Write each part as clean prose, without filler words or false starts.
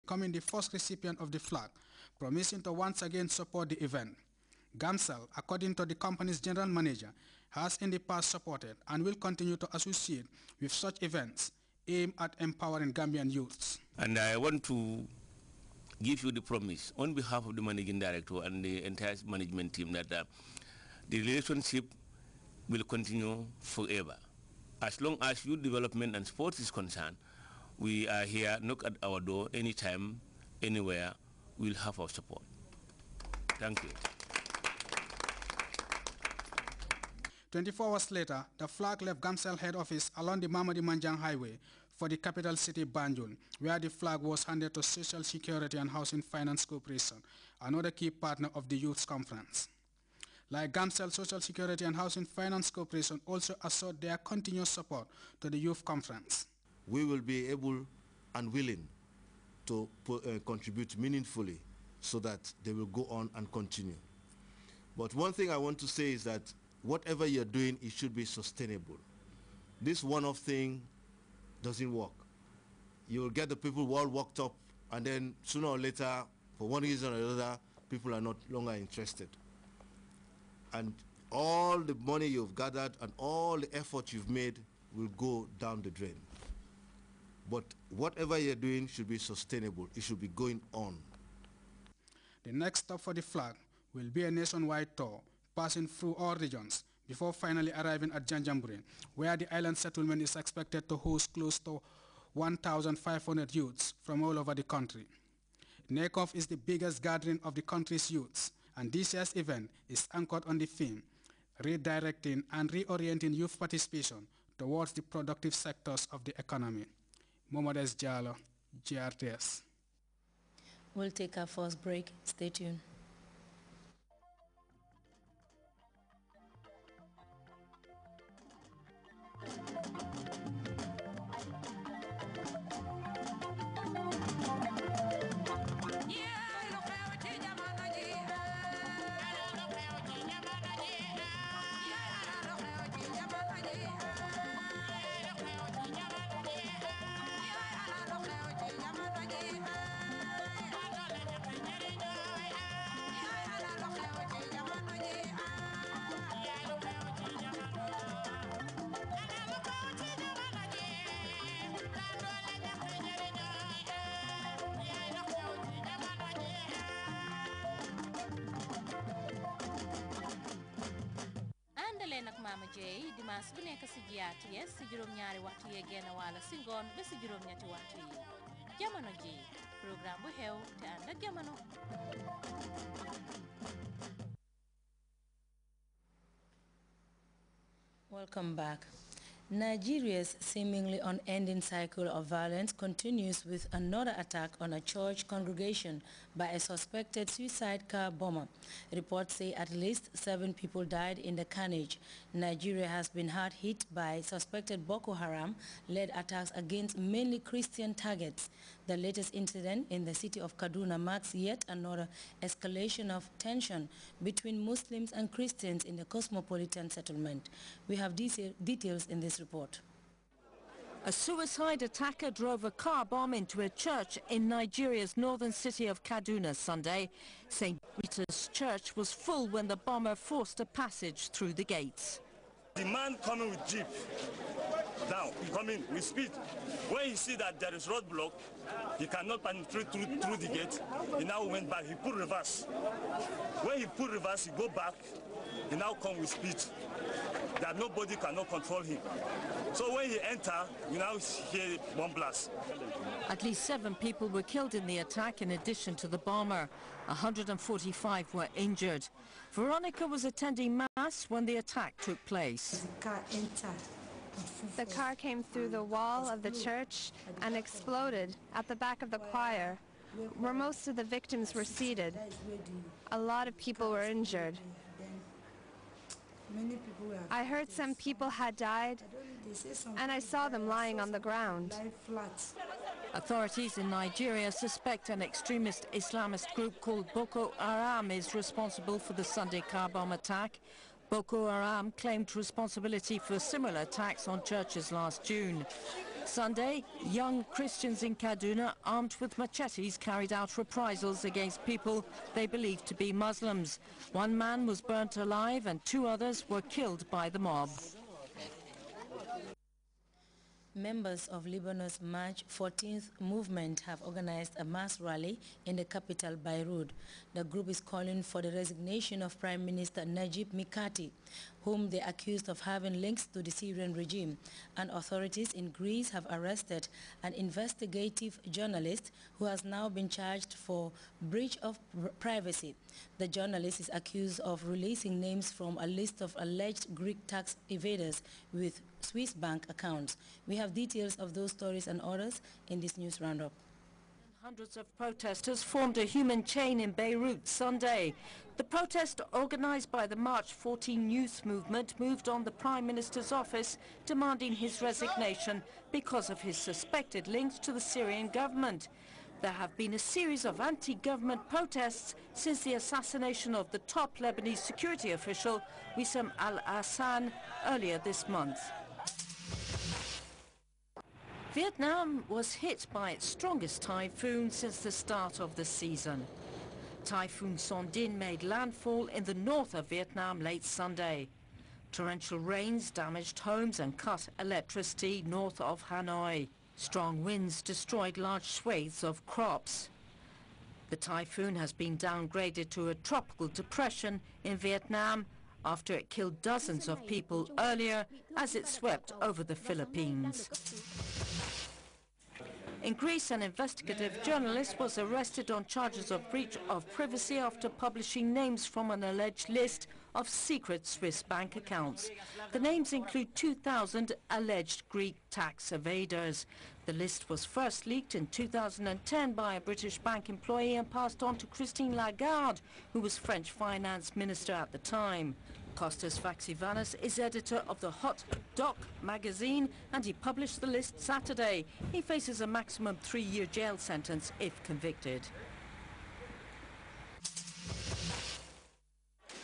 becoming the first recipient of the flag, promising to once again support the event. Gamcel, according to the company's general manager, has in the past supported and will continue to associate with such events aimed at empowering Gambian youths. And I want to give you the promise on behalf of the managing director and the entire management team that the relationship will continue forever. As long as youth development and sports is concerned, we are here, knock at our door anytime, anywhere. We'll have our support. Thank you. 24 hours later, the flag left Gamcel head office along the Mamadi Manjang Highway for the capital city Banjul, where the flag was handed to Social Security and Housing Finance Corporation, another key partner of the Youth Conference. Like Gamcel, Social Security and Housing Finance Corporation also assert their continuous support to the Youth Conference. We will be able and willing to contribute meaningfully so that they will go on and continue. But one thing I want to say is that whatever you're doing, it should be sustainable. This one-off thing doesn't work. You'll get the people all worked up, and then sooner or later, for one reason or another, people are no longer interested. And all the money you've gathered and all the effort you've made will go down the drain. But whatever you're doing should be sustainable. It should be going on. The next stop for the flag will be a nationwide tour, passing through all regions, before finally arriving at Janjambure, where the island settlement is expected to host close to 1,500 youths from all over the country. NACOF is the biggest gathering of the country's youths, and this year's event is anchored on the theme, redirecting and reorienting youth participation towards the productive sectors of the economy. Momodes Jalo, Grts. We'll take our first break. Stay tuned. Mama Jay dimanche bu nekk ci GRTS ci juroom ñaari waxtu ye genn wala ci ngoon ba ci juroom ñetti waxtu yi jamono ji programme bu xew te ànd ak jamono. Welcome back. Nigeria's seemingly unending cycle of violence continues with another attack on a church congregation by a suspected suicide car bomber. Reports say at least 7 people died in the carnage. Nigeria has been hard hit by suspected Boko Haram-led attacks against mainly Christian targets. The latest incident in the city of Kaduna marks yet another escalation of tension between Muslims and Christians in the cosmopolitan settlement. We have details in this report. A suicide attacker drove a car bomb into a church in Nigeria's northern city of Kaduna Sunday. St. Peter's Church was full when the bomber forced a passage through the gates. The man coming with jeep, now he coming with speed. When he see that there is roadblock, he cannot penetrate through the gate. He now went back. He put reverse. When he put reverse, he go back. He now come with speed that nobody cannot control him. So when he enter, we now hear bomb blast. At least 7 people were killed in the attack in addition to the bomber. 145 were injured. Veronica was attending Mass when the attack took place. The car came through the wall of the church and exploded at the back of the choir, where most of the victims were seated. A lot of people were injured. I heard some people had died, and I saw them lying on the ground. Authorities in Nigeria suspect an extremist Islamist group called Boko Haram is responsible for the Sunday car bomb attack. Boko Haram claimed responsibility for similar attacks on churches last June. Sunday, young Christians in Kaduna, armed with machetes, carried out reprisals against people they believed to be Muslims. One man was burnt alive and 2 others were killed by the mob. Members of Lebanon's March 14th movement have organized a mass rally in the capital, Beirut. The group is calling for the resignation of Prime Minister Najib Mikati, whom they accused of having links to the Syrian regime. And authorities in Greece have arrested an investigative journalist who has now been charged for breach of privacy. The journalist is accused of releasing names from a list of alleged Greek tax evaders with Swiss bank accounts. We have details of those stories and others in this news roundup. Hundreds of protesters formed a human chain in Beirut Sunday. The protest, organized by the March 14 youth movement, moved on the Prime Minister's office, demanding his resignation because of his suspected links to the Syrian government. There have been a series of anti-government protests since the assassination of the top Lebanese security official, Wissam al-Hassan, earlier this month. Vietnam was hit by its strongest typhoon since the start of the season. Typhoon Sondin made landfall in the north of Vietnam late Sunday. Torrential rains damaged homes and cut electricity north of Hanoi. Strong winds destroyed large swathes of crops. The typhoon has been downgraded to a tropical depression in Vietnam after it killed dozens of people earlier as it swept over the Philippines. In Greece, an investigative journalist was arrested on charges of breach of privacy after publishing names from an alleged list of secret Swiss bank accounts. The names include 2,000 alleged Greek tax evaders. The list was first leaked in 2010 by a British bank employee and passed on to Christine Lagarde, who was French finance minister at the time. Kostas Vaxivanis is editor of the Hot Doc magazine, and he published the list Saturday. He faces a maximum 3-year jail sentence if convicted.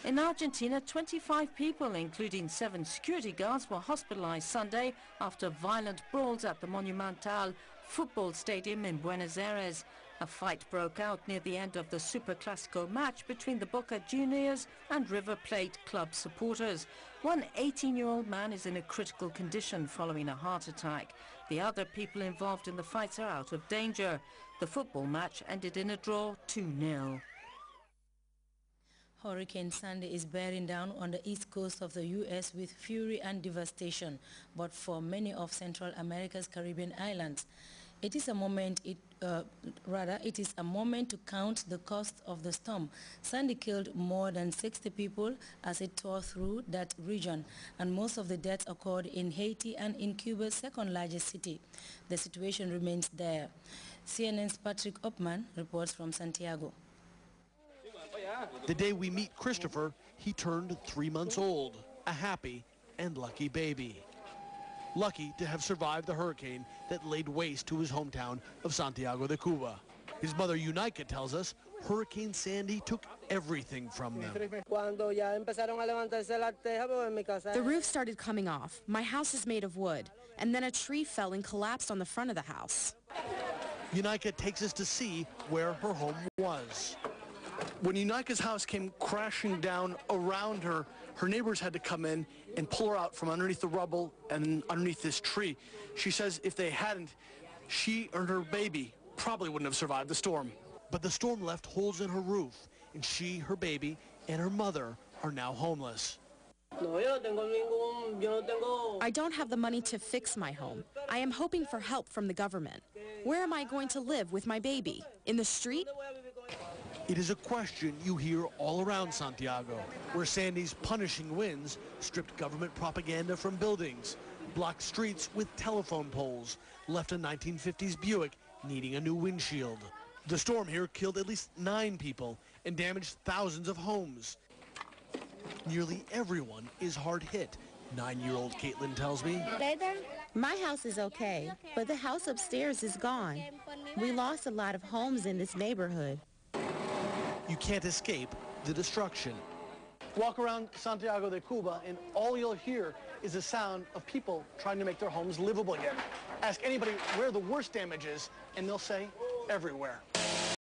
In Argentina, 25 people, including 7 security guards, were hospitalized Sunday after violent brawls at the Monumental football stadium in Buenos Aires. A fight broke out near the end of the Super Clasico match between the Boca Juniors and River Plate club supporters. One 18-year-old man is in a critical condition following a heart attack. The other people involved in the fights are out of danger. The football match ended in a draw 2-0. Hurricane Sandy is bearing down on the east coast of the U.S. with fury and devastation, but for many of Central America's Caribbean islands, it is a moment to count the cost of the storm. Sandy killed more than 60 people as it tore through that region, and most of the deaths occurred in Haiti and in Cuba's second largest city. The situation remains there. CNN's Patrick Opman reports from Santiago. The day we meet Christopher, he turned 3 months old, a happy and lucky baby. Lucky to have survived the hurricane that laid waste to his hometown of Santiago de Cuba. His mother, Unica, tells us Hurricane Sandy took everything from them. The roof started coming off. My house is made of wood, and then a tree fell and collapsed on the front of the house. Unica takes us to see where her home was. When Unica's house came crashing down around her, her neighbors had to come in and pull her out from underneath the rubble and underneath this tree. She says if they hadn't, she and her baby probably wouldn't have survived the storm. But the storm left holes in her roof, and she, her baby, and her mother are now homeless. I don't have the money to fix my home. I am hoping for help from the government. Where am I going to live with my baby? In the street? It is a question you hear all around Santiago, where Sandy's punishing winds stripped government propaganda from buildings, blocked streets with telephone poles, left a 1950s Buick needing a new windshield. The storm here killed at least 9 people and damaged thousands of homes. Nearly everyone is hard hit, 9-year-old Caitlin tells me. My house is okay, but the house upstairs is gone. We lost a lot of homes in this neighborhood. You can't escape the destruction. Walk around Santiago de Cuba and all you'll hear is the sound of people trying to make their homes livable again. Ask anybody where the worst damage is, and they'll say everywhere.